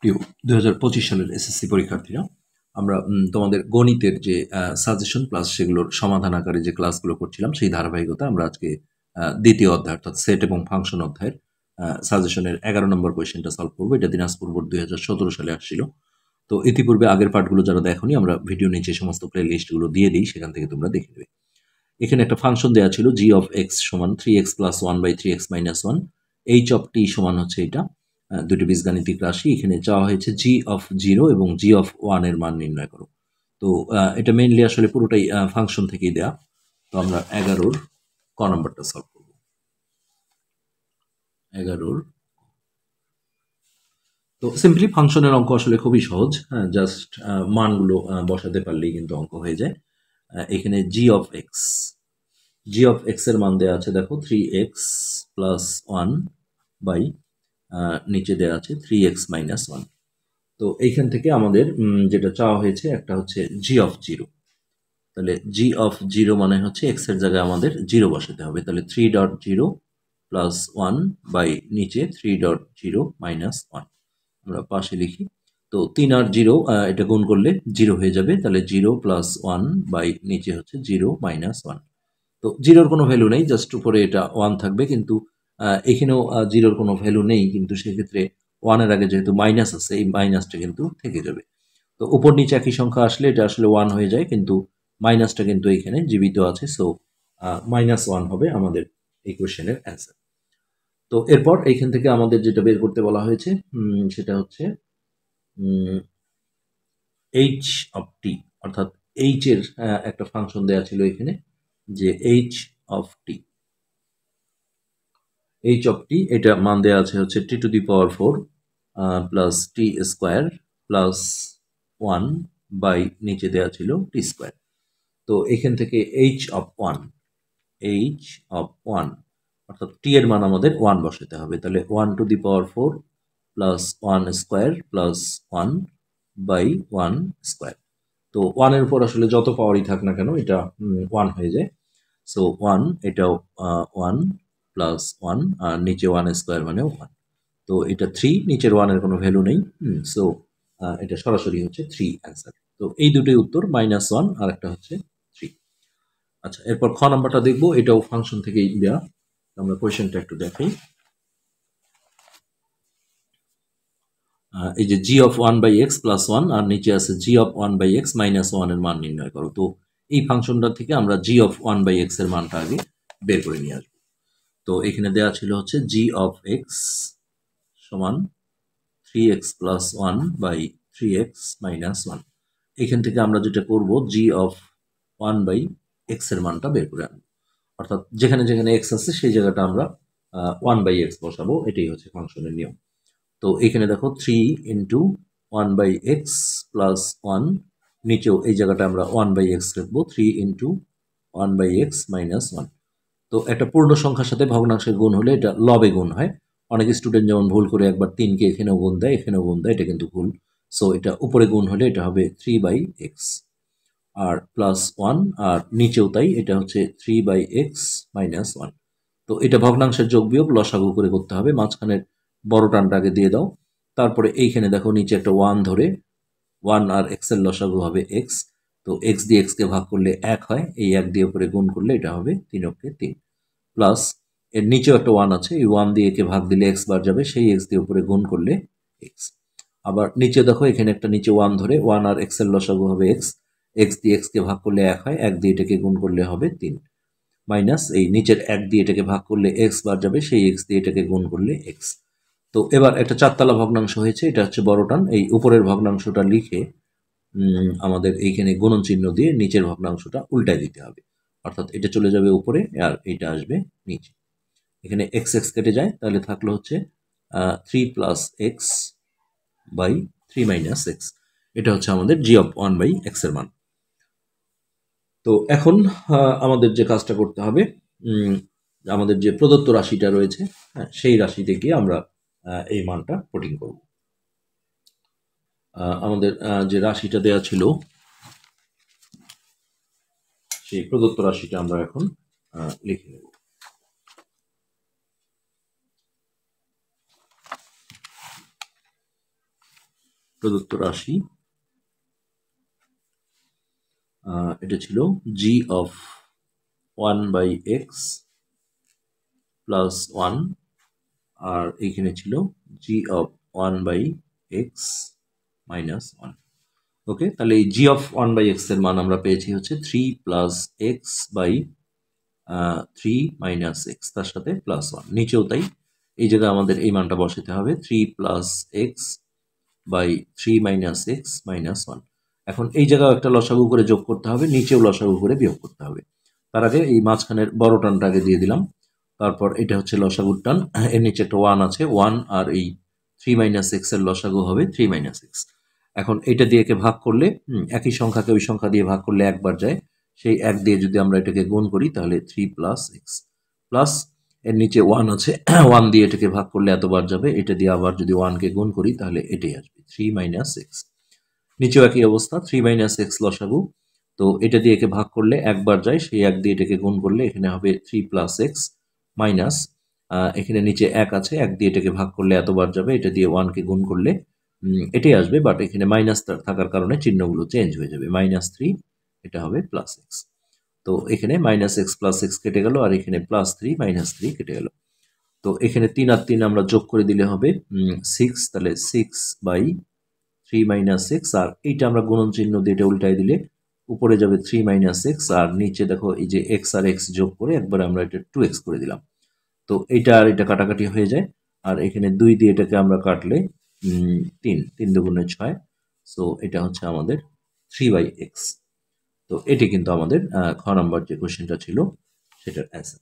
প্রিয় 2025 সালের এসএসসি পরীক্ষার্থীরা, আমরা তোমাদের গণিতের যে সাজেশন প্লাস সেগুলোর সমাধান আকারে যে ক্লাসগুলো করছিলাম সেই ধারাবাহিকতা আমরা আজকে দ্বিতীয় অধ্যায় অর্থাৎ সেট এবং ফাংশন অধ্যায়ের সাজেশনের 11 নম্বর কোয়েশ্চেনটা সলভ করবো। এটা দিনাজপুর বোর্ড 2017 সালে আসছিল। তো ইতিপূর্বে আগের পার্টগুলো যারা দেখোনি, আমরা ভিডিও নিচে সমস্ত প্লে লিস্টগুলো দিয়ে দিই, সেখান থেকে তোমরা দেখে নেবে। এখানে একটা ফাংশন দেওয়া ছিল জি অফ এক্স সমান 3x plus 1/3x minus 1, h of t সমান হচ্ছে এটা। দুটি বীজগাণিতিক রাশি। এখানে চাওয়া হয়েছে জি অফ 0 এবং জি অফ 1 এর মান নির্ণয় করো। তো এটা মেইনলি আসলে পুরোটাই ফাংশন থেকেই দেয়া। তো আমরা 11-র ক নম্বরটা সলভ করব। 11-র তো সিম্পলি ফাংশনের অঙ্ক আসলে খুবই সহজ। হ্যাঁ, জাস্ট মানগুলো বসাতে পারলেই কিন্তু অঙ্ক হয়ে যায়। এখানে জি অফ এক্স এর মান দেওয়া আছে, দেখো 3x প্লাস 1 বাই নিচে দেওয়া আছে 3x মাইনাস 1। তো এইখান থেকে আমাদের যেটা চাওয়া হয়েছে একটা হচ্ছে জি অফ 0। তাহলে জি অফ 0 মানে হচ্ছে এক্স এর জায়গায় আমাদের 0 বসাতে হবে। তাহলে 3.0 প্লাস 1 বাই নিচে 3.0 মাইনাস 1 আমরা পাশে লিখি। তো 3 আর 0 এটা গুণ করলে 0 হয়ে যাবে। তাহলে 0 প্লাস 1 বাই নিচে হচ্ছে 0 মাইনাস 1। তো 0-র কোনো ভ্যালু নেই, জাস্ট উপরে এটা 1 থাকবে, কিন্তু এখানেও 0-র কোনো ভ্যালু নেই, কিন্তু সেক্ষেত্রে 1 এর আগে যেহেতু মাইনাস আছে, এই মাইনাসটা কিন্তু থেকে যাবে। তো উপর নিচে একই সংখ্যা আসলে এটা আসলে 1 হয়ে যায়, কিন্তু মাইনাসটা কিন্তু এখানে জীবিত আছে। সো -1 হবে আমাদের এই কোশ্চেনের অ্যান্সার। তো এরপর এইখান থেকে আমাদের যেটা বের করতে বলা হয়েছে সেটা হচ্ছে এইচ অফ টি, অর্থাৎ এইচ এর একটা ফাংশন দেওয়া ছিল এখানে, যে এইচ অফ টি এটা মান দেওয়া আছে হচ্ছে টি to the power 4 plus T square plus 1 by নিচে দেওয়া ছিল টি স্কোয়ার। তো এখান থেকে এইচ অফ 1 অর্থাৎ টি এর মান আমাদের 1 বসাতে হবে। তাহলে 1 to the power 4 plus 1 square plus 1 by 1 square. তো 1 এর উপর আসলে যত পাওয়ারই থাক না কেন এটা 1 হয়ে যায়। সো 1, এটাও 1 প্লাস 1 আর নিচে 1 স্কোয়ার মানেও 1। তো এটা 3, নিচের 1 এর কোনো ভ্যালু নেই। সো এটা সরাসরি হচ্ছে 3 অ্যান্সার। তো এই দুটোই উত্তর, -1 আর একটা হচ্ছে 3। আচ্ছা, এরপর খ নাম্বারটা দেখবো, এটাও ফাংশন থেকেই দেয়া। আমরা কোয়েশ্চেনটা একটু দেখাই। এই যে জি অফ 1/x প্লাস 1 আর নিচে আছে জি অফ 1/x মাইনাস 1 এর মান নির্ণয় করো। তো এই ফাংশনটা থেকে আমরা জি অফ 1/x এর মানটা আগে বের করে নিয়ে আসবো। তো এখানে দেওয়া ছিল হচ্ছে জি অফ এক্স সমান 3x plus 1 by 3x minus 1। এখান থেকে আমরা যেটা করব, জি অফ 1/x এর মানটা বের করে আনবো। অর্থাৎ যেখানে যেখানে x আছে সেই জায়গাটা আমরা 1/x বসাবো। এটাই হচ্ছে ফাংশনের নিয়ম। তো এখানে দেখো 3 ইন্টু 1/x প্লাস 1, নিচেও এই জায়গাটা আমরা 1/x লিখবো, 3 ইন্টু 1/x মাইনাস 1। তো একটা পূর্ণ সংখ্যার সাথে ভগ্নাংশের গুণ হলে এটা লবে গুণ হয়। অনেক স্টুডেন্ট যেমন ভুল করে একবার 3-কে এখানেও গুণ দেয়, এখানেও গুণ দেয়, এটা কিন্তু ভুল। সো এটা উপরে গুণ হলে এটা হবে 3/x আর প্লাস 1, আর নিচেও তাই, এটা হচ্ছে 3/x মাইনাস 1। তো এটা ভগ্নাংশের যোগ বিয়োগ লসাগু করে করতে হবে। মাঝখানের বড় টানটা আগে দিয়ে দাও, তারপরে এইখানে দেখো নিচে একটা 1 ধরে 1 আর x এর লসাগু হবে x। তো x দিয়ে x কে ভাগ করলে 1 হয়, এই 1 দিয়ে উপরে গুণ করলে এটা হবে 3 × 3 প্লাস এর নিচেও একটা 1 আছে, এই 1 দিয়ে একে ভাগ দিলে x বার যাবে, সেই x দিয়ে উপরে গুণ করলে x। আবার নিচে দেখো এখানে একটা নিচে 1 ধরে 1 আর x এর লসাগু হবে x দিয়ে x কে ভাগ করলে 1 হয়, 1 দিয়ে এটাকে গুণ করলে হবে 3 মাইনাস এই নিচের 1 দিয়ে এটাকে ভাগ করলে x বার যাবে, সেই x দিয়ে এটাকে গুণ করলে x। তো এবার একটা চারতলা ভগ্নাংশ হয়েছে, এটা হচ্ছে বড় টান। এই উপরের ভগ্নাংশটা লিখে আমাদের এইখানে গুণন চিহ্ন দিয়ে নিচের ভগ্নাংশটা উল্টায় দিতে হবে। অর্থাৎ এটা চলে যাবে উপরে আর এটা আসবে নিচে। এখানে x কেটে যায়, তাহলে থাকলো হচ্ছে 3 plus x by 3 minus x. এটা হচ্ছে আমাদের জি অফ 1/x এর মান। তো এখন আমাদের যে কাজটা করতে হবে, আমাদের যে প্রদত্ত রাশিটা রয়েছে, হ্যাঁ, সেই রাশিতে গিয়ে আমরা এই মানটা পুটিং করব। আমাদের যে রাশিটা দেয়া ছিল সেই প্রদত্ত রাশিটা আমরা এখন লিখে নেব। প্রদত্ত রাশি এটা ছিল জি অফ 1/x প্লাস 1, আর এইখানে ছিল জি অফ 1/x মাইনাস 1। ওকে, তাহলে এই জি অফ 1/x এর মান আমরা পেয়েছি হচ্ছে 3 plus x by 3 minus x, তার সাথে প্লাস 1, নিচেও তাই। এই জায়গায় আমাদের এই মানটা বসাতে হবে 3 plus x by 3 minus x minus 1। এখন এই জায়গায় একটা লসাগু করে যোগ করতে হবে, নিচেও লসাগু করে বিয়োগ করতে হবে। তার আগে এই মাঝখানের বড় টানটা আগে দিয়ে দিলাম, তারপর এটা হচ্ছে লসাগুর টান, এর নিচে একটা 1 আছে, 1 আর এই 3 মাইনাস এক্স এর লসাগু হবে 3 মাইনাস এক্স। এখন এটা দিয়ে একে ভাগ করলে একই সংখ্যাকে ওই সংখ্যা দিয়ে ভাগ করলে একবার যায়, সেই এক দিয়ে যদি আমরা এটাকে গুণ করি তাহলে 3 প্লাস এক্স প্লাস এর নিচে 1 আছে, 1 দিয়ে এটাকে ভাগ করলে এতবার যাবে, এটা দিয়ে আবার যদি 1 কে গুণ করি তাহলে এটাই আসবে 3 মাইনাস এক্স। নিচেও একই অবস্থা, 3 মাইনাস এক্স লসাগু, তো এটা দিয়ে একে ভাগ করলে একবার যায়, সেই এক দিয়ে এটাকে গুণ করলে এখানে হবে 3 প্লাস এক্স মাইনাস, এখানে নিচে এক আছে, এক দিয়ে এটাকে ভাগ করলে এতবার যাবে, এটা দিয়ে 1 কে গুণ করলে এটাই আসবে, বাট এখানে মাইনাস থাকার কারণে চিহ্নগুলো চেঞ্জ হয়ে যাবে, -3 এটা হবে প্লাস এক্স। তো এখানে -x প্লাস এক্স কেটে গেল, আর এখানে +3 -3 কেটে গেল। তো এখানে 3 আর 3 আমরা যোগ করে দিলে হবে 6, তাহলে 6/3 মাইনাস এক্স, আর এইটা আমরা গুণন চিহ্ন দিয়ে এটা উল্টাই দিলে উপরে যাবে 3 মাইনাস এক্স, আর নিচে দেখো এই যে এক্স আর এক্স যোগ করে একবার আমরা এটা 2x করে দিলাম। তো এটা আর এটা কাটাকাটি হয়ে যায়, আর এখানে 2 দিয়ে এটাকে আমরা কাটলে 3, 3 দুগুণে 6, সো এটা হচ্ছে আমাদের 3/x। তো এটি কিন্তু আমাদের খ নাম্বার যে কোশ্চেনটা ছিল সেটার অ্যান্সার।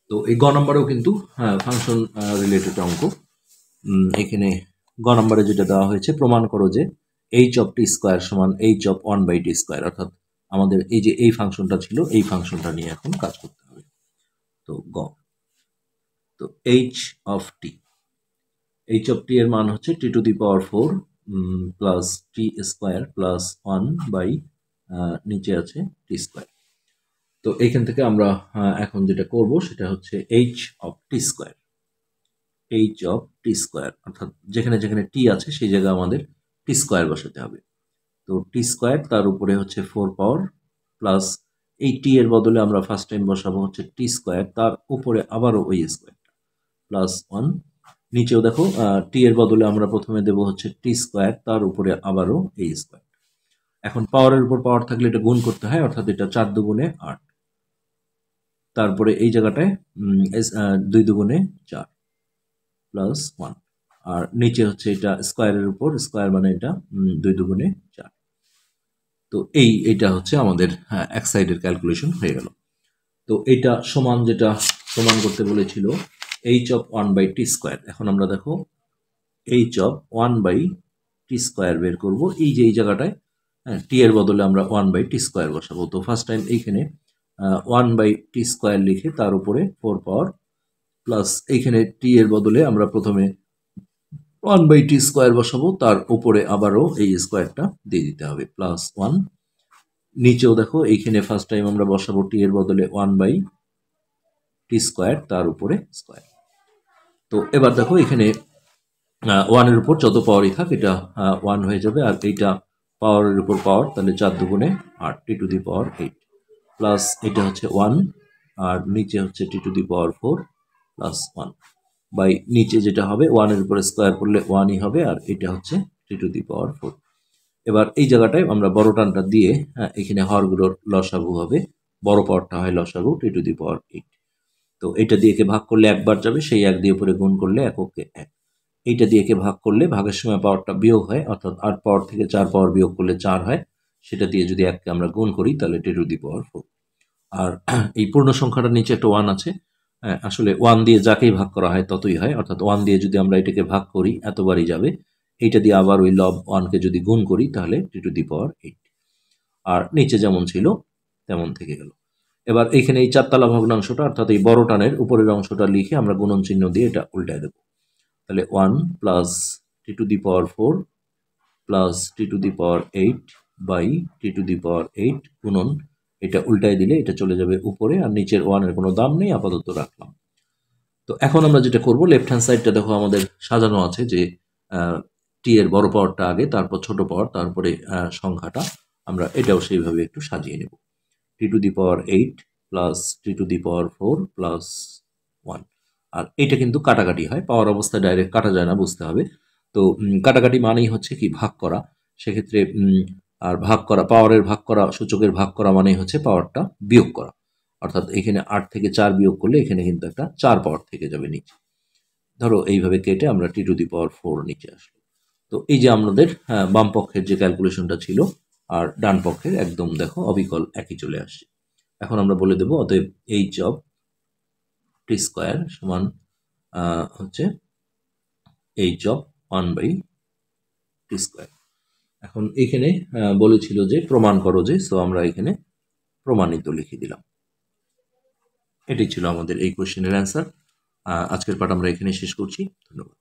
তো এই গ নাম্বারেও কিন্তু ফাংশন রিলেটেড অঙ্ক। এখানে গ নাম্বারে যেটা দেওয়া হয়েছে, প্রমাণ করো যে এইচ অফ টি স্কোয়ার সমান এইচ অফ 1/t স্কোয়ার, অর্থাৎ আমাদের এই যে এই ফাংশনটা ছিল এই ফাংশনটা নিয়ে এখন কাজ করতে হবে। তো গ, তো এইচ অফ টি এর মান হচ্ছে টি to the power 4 plus T square plus 1 by নিচে আছে টি স্কোয়ার। তো এইখান থেকে আমরা এখন যেটা করব সেটা হচ্ছে এইচ অফ টি স্কোয়ার, অর্থাৎ যেখানে যেখানে টি আছে সেই জায়গায় আমাদের টি স্কোয়ার বসাতে হবে। তো টি স্কোয়ার তার উপরে হচ্ছে 4 পাওয়ার প্লাস এই টি এর বদলে আমরা ফার্স্ট টাইম বসাবো হচ্ছে টি স্কোয়ার, তার উপরে আবারও ওই স্কোয়ার প্লাস 1। নিচেও দেখো টি এর বদলে আমরা প্রথমে দেব হচ্ছে টি স্কোয়ার, তার উপরে আবারও এই স্কোয়ার। এখন পাওয়ারের উপর পাওয়ার থাকলে এটা গুণ করতে হয়, অর্থাৎ এটা 4 দুগুণে 8, তারপরে এই জায়গাটায় 2 দুগুণে 4 প্লাস 1, আর নিচে হচ্ছে এটা স্কোয়ারের উপর স্কোয়ার মানে এটা 2 দুগুণে 4। তো এইটা হচ্ছে আমাদের এক সাইডের ক্যালকুলেশন হয়ে গেল। তো এটা সমান যেটা প্রমাণ করতে বলেছিল এইচ অফ 1/t স্কোয়ার, এখন আমরা দেখো এইচ অফ 1/t স্কোয়ার বের করব। এই যে এই জায়গাটায় টি এর বদলে আমরা 1/t স্কোয়ার বসাবো। তো ফার্স্ট টাইম এইখানে 1/t স্কোয়ার লিখে তার উপরে 4 পাওয়ার প্লাস এইখানে টি এর বদলে আমরা প্রথমে 1/t স্কোয়ার বসাবো, তার উপরে আবারও এই স্কোয়ারটা দিয়ে দিতে হবে প্লাস 1। নিচেও দেখো এইখানে ফার্স্ট টাইম আমরা বসাবো টি এর বদলে 1/t স্কোয়ার, তার উপরে স্কোয়ার। তো এবার দেখো এখানে 1 এর উপর যত পাওয়ারই থাক এটা 1 হয়ে যাবে, আর এইটা পাওয়ারের উপর পাওয়ার, তাহলে 4 দুগুণে 8 টি টু দি পাওয়ার 8 প্লাস এটা হচ্ছে 1, আর নিচে হচ্ছে টি to the power 4 plus 1 by নিচে যেটা হবে 1 এর উপরে স্কোয়ার করলে 1ই হবে, আর এটা হচ্ছে টি টু দি পাওয়ার 4। এবার এই জায়গাটায় আমরা বড় টানটা দিয়ে এখানে হরগুলোর লসাগু হবে, বড় পাওয়ারটা হয় লসাগু টি টু দি পাওয়ার 8। তো এটা দিয়ে একে ভাগ করলে একবার যাবে, সেই এক দিয়ে উপরে গুণ করলে এককে 1। এইটা দিয়ে একে ভাগ করলে ভাগের সময় পাওয়ারটা বিয়োগ হয়, অর্থাৎ 8 পাওয়ার থেকে 4 পাওয়ার বিয়োগ করলে 4 হয়, সেটা দিয়ে যদি এককে আমরা গুণ করি তাহলে টি টু দি পাওয়ার 4। আর এই পূর্ণ সংখ্যাটার নিচে একটা 1 আছে, আসলে 1 দিয়ে যাকেই ভাগ করা হয় ততই হয়, অর্থাৎ 1 দিয়ে যদি আমরা এটাকে ভাগ করি এতবারই যাবে, এইটা দিয়ে আবার ওই লব 1কে যদি গুণ করি তাহলে টি টু দি পাওয়ার 8, আর নিচে যেমন ছিল তেমন থেকে গেল। এবার এখানে এই চারতলা ভগ্নাংশটা অর্থাৎ এই বড় টানের উপরের অংশটা লিখে আমরা গুণন চিহ্ন দিয়ে এটা উল্টায় দেব, তাহলে 1 plus T to the power 4 plus T to the power 8 by T to the power 8 গুণন এটা উল্টায় দিলে এটা চলে যাবে উপরে, আর নিচের 1 এর কোনো দাম নেই, আপাতত রাখলাম। তো এখন আমরা যেটা করব, লেফট হ্যান্ড সাইডটা দেখো আমাদের সাজানো আছে যে টি এর বড় পাওয়ারটা আগে, তারপর ছোট পাওয়ার, তারপরে সংখ্যাটা আমরা এটাও সেইভাবে একটু সাজিয়ে নেব। T to the power 8 plus T to the power 4 plus 1। আর এটা কিন্তু কাটাকাটি হয়, পাওয়ার অবস্থায় ডাইরেক্ট কাটা যায় না, বুঝতে হবে। তো কাটাকাটি মানেই হচ্ছে কি ভাগ করা। সেক্ষেত্রে আর ভাগ করা, পাওয়ারের ভাগ করা, সূচকের ভাগ করা মানেই হচ্ছে পাওয়ারটা বিয়োগ করা। অর্থাৎ এখানে 8 থেকে 4 বিয়োগ করলে এখানে কিন্তু একটা 4 পাওয়ার থেকে যাবে নিচে। ধরো এইভাবে কেটে আমরা টি টু দি পাওয়ার 4 নিচে আসলো। তো এই যে আমাদের বাম পক্ষের যে ক্যালকুলেশনটা ছিল আর ডান পক্ষের একদম দেখো অবিকল একই চলে আসছে। এখন আমরা বলে দেবো অতএব এইচ অফ টি স্কোয়ার সমান হচ্ছে এইচ অফ 1/টি স্কোয়ার। এখন এখানে বলেছিল যে প্রমাণ করো যে, সো আমরা এখানে প্রমাণিত লিখে দিলাম। এটি ছিল আমাদের এই কোশ্চেনের অ্যান্সার। আজকের পাঠ আমরা এখানে শেষ করছি। ধন্যবাদ।